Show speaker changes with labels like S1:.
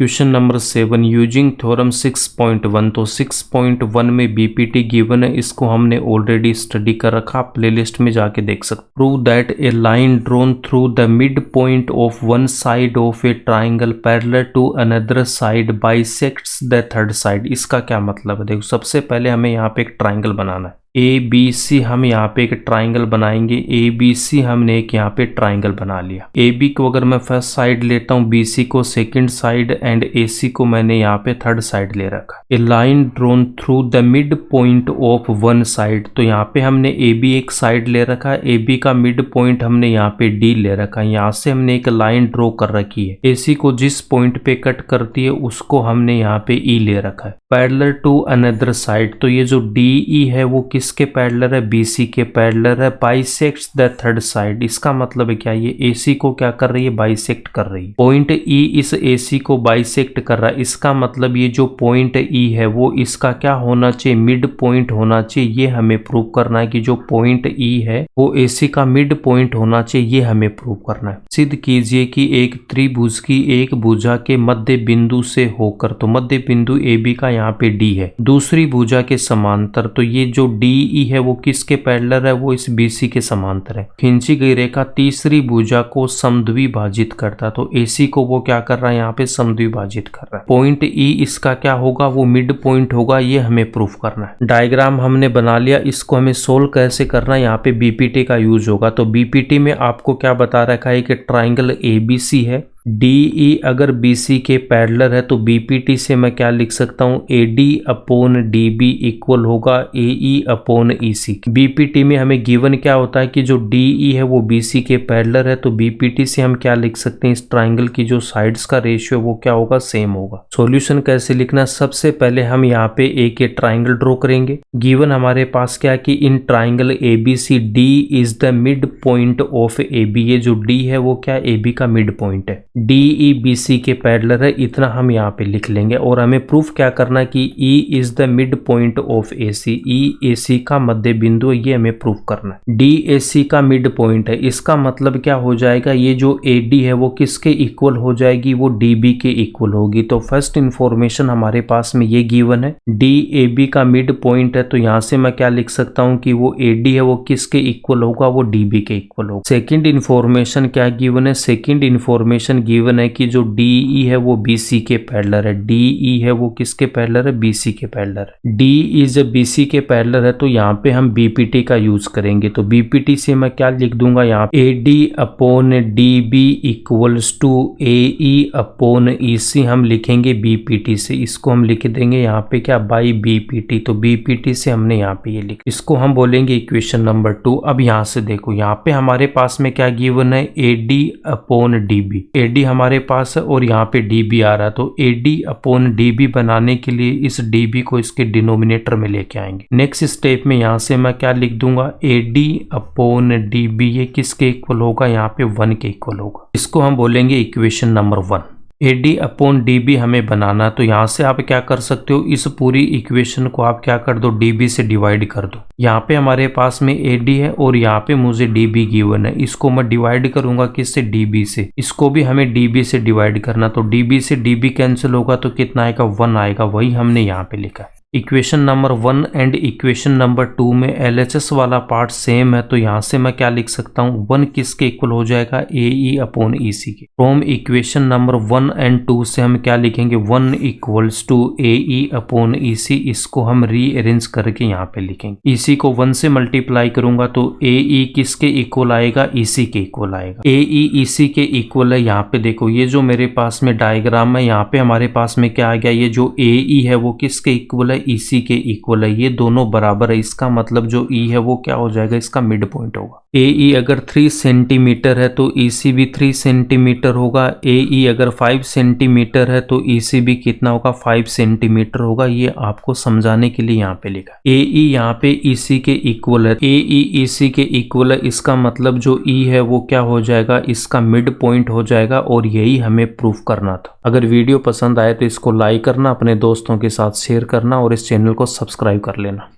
S1: Question number 7 using theorem 6.1। तो 6.1 में BPT given है, इसको हमने ऑलरेडी स्टडी कर रखा, प्लेलिस्ट में जाके देख सकते। Prove that a line drawn through the mid point of one side of a triangle parallel to another side bisects the third side. इसका क्या मतलब है? देखो, सबसे पहले हमें यहाँ पे एक ट्राइंगल बनाना है। ए बी सी हम यहाँ पे एक ट्राइंगल बनाएंगे। ए बी सी हमने एक यहाँ पे ट्राइंगल बना लिया। ए बी को अगर मैं फर्स्ट साइड लेता हूँ, बी सी को second side and A C को मैंने यहाँ पे थर्ड साइड ले रखा। A line drawn through the mid point of one side. तो यहाँ पे हमने ए बी एक साइड ले रखा है। ए बी का मिड पॉइंट हमने यहाँ पे डी ले रखा है। यहाँ से हमने एक लाइन ड्रॉ कर रखी है। ए सी को जिस पॉइंट पे कट करती है उसको हमने यहाँ पे ई ले रखा है। Parallel to another side. तो ये जो डी ई है वो किसके पैरेलल है? बीसी के पैरेलल है। Bisects the third side. इसका मतलब है क्या? ये एसी को क्या कर रही है? बाइसेक्ट कर रही है। पॉइंट ई इस एसी को बाइसेक्ट कर रहा है। इसका मतलब ये जो पॉइंट ई है वो इसका क्या होना चाहिए? मिड पॉइंट होना चाहिए। ये हमें प्रूव करना है कि जो पॉइंट ई है वो एसी का मिड पॉइंट होना चाहिए। ये हमें प्रूव करना है। सिद्ध कीजिए कि एक त्रिभुज की एक भुजा के मध्य बिंदु से होकर, तो मध्य बिंदु ए बी का यहाँ पे डी है, दूसरी भुजा के समांतर। तो ये जो डी ई है वो किसके पैरेलल है? वो इस बीसी के समांतर है। खींची गई रेखा तीसरी भुजा को समद्विभाजित करता। तो एसी को वो क्या कर रहा है? यहाँ पे समद्विभाजित कर रहा है। पॉइंट ई इसका क्या होगा? वो मिड पॉइंट होगा। ये हमें प्रूफ करना है। डायग्राम हमने बना लिया। इसको हमें सोल्व कैसे करना है? यहाँ पे बीपीटी का यूज होगा। तो बीपीटी में आपको क्या बता रखा है कि ट्राइंगल एबीसी है। डीई अगर बीसी के पैरेलल है तो बीपीटी से मैं क्या लिख सकता हूँ? एडी अपॉन डीबी इक्वल होगा एई अपॉन ईसी। बीपीटी में हमें गिवन क्या होता है कि जो डीई है वो बीसी के पैरेलल है। तो बीपीटी से हम क्या लिख सकते हैं? इस ट्राइंगल की जो साइड्स का रेशियो वो क्या होगा? सेम होगा। सॉल्यूशन कैसे लिखना? सबसे पहले हम यहाँ पे एक ट्राइंगल ड्रॉ करेंगे। गिवन हमारे पास क्या कि in triangle ABC D is the mid point of AB. ये जो डी है वो क्या? एबी का मिड पॉइंट है। डी ई बी सी के पैरेलल है। इतना हम यहाँ पे लिख लेंगे। और हमें प्रूफ क्या करना है कि E is the mid point of A C. E A C का मध्य बिंदु है। ये हमें प्रूफ करना है। डी ए सी का मिड पॉइंट है। इसका मतलब क्या हो जाएगा? ये जो ए डी है वो किसके इक्वल हो जाएगी? वो डी बी के इक्वल होगी। तो फर्स्ट इंफॉर्मेशन हमारे पास में ये गिवन है। डी ए बी का मिड पॉइंट है। तो यहाँ से मैं क्या लिख सकता हूँ कि वो ए डी है वो किसके इक्वल होगा? वो डी बी के इक्वल होगा। सेकेंड इंफॉर्मेशन क्या गिवन है? सेकेंड इंफॉर्मेशन गिवन है कि जो डीई है वो बीसी के पैरेलल है। डीई है वो किसके पैरेलल है? बीसी के पैरेलल है। डी इज बीसी के पैरेलल है। तो यहाँ पे हम बीपीटी का यूज करेंगे। तो बीपीटी से मैं क्या लिख दूंगा? यहाँ A D upon D B equals to A E upon E C हम लिखेंगे बीपीटी से। इसको हम लिख देंगे यहाँ पे क्या? By BPT. तो बीपीटी से हमने यहाँ पे ये लिखा। इसको हम बोलेंगे इक्वेशन नंबर 2। अब यहाँ से देखो, यहाँ पे हमारे पास में क्या गिवन है? A D upon D B. A D हमारे पास है और यहाँ पे डीबी आ रहा है। तो एडी अपॉन डीबी बनाने के लिए इस डीबी को इसके डिनोमिनेटर में लेके आएंगे। नेक्स्ट स्टेप में यहाँ से मैं क्या लिख दूंगा? AD upon DB. ये किसके इक्वल होगा? यहाँ पे 1 के इक्वल होगा। इसको हम बोलेंगे equation number 1। AD upon DB हमें बनाना। तो यहाँ से आप क्या कर सकते हो? इस पूरी इक्वेशन को आप क्या कर दो? डीबी से डिवाइड कर दो। यहाँ पे हमारे पास में एडी है और यहाँ पे मुझे डीबी गिवन है। इसको मैं डिवाइड करूंगा किससे? डीबी से। इसको भी हमें डीबी से डिवाइड करना। तो डीबी से डीबी कैंसिल होगा तो कितना आएगा? 1 आएगा। वही हमने यहाँ पे लिखा। Equation number 1 and equation number 2 में एलएचएस वाला पार्ट सेम है। तो यहाँ से मैं क्या लिख सकता हूँ? 1 किसके इक्वल हो जाएगा? ए ई अपॉन ई सी के। फ्रॉम इक्वेशन नंबर 1 एंड 2 से हम क्या लिखेंगे? 1 equals to A E upon E C. इसको हम रीअरेंज करके यहाँ पे लिखेंगे। ई सी को 1 से मल्टीप्लाई करूंगा तो ए ई किसके इक्वल आएगा? ई सी के इक्वल आएगा। ए ई सी के इक्वल है। यहाँ पे देखो, ये जो मेरे पास में डायग्राम है, यहाँ पे हमारे पास में क्या आ गया? ये जो ए ई है वो किसके इक्वल है? ईसी के इक्वल है। ये दोनों बराबर है। इसका मतलब जो ई है वो क्या हो जाएगा? इसका मिड पॉइंट होगा। ए ई अगर 3 सेंटीमीटर है तो ईसी भी 3 सेंटीमीटर होगा। ए ई अगर 5 सेंटीमीटर है तो ईसी भी कितना होगा? 5 सेंटीमीटर होगा। ये आपको समझाने के लिए यहाँ पे लिखा। ए ई यहाँ पे ईसी के इक्वल है। ए ई ईसी के इक्वल है। इसका मतलब जो ई है वो क्या हो जाएगा? इसका मिड पॉइंट हो जाएगा। और यही हमें प्रूफ करना था। अगर वीडियो पसंद आए तो इसको लाइक करना, अपने दोस्तों के साथ शेयर करना और इस चैनल को सब्सक्राइब कर लेना।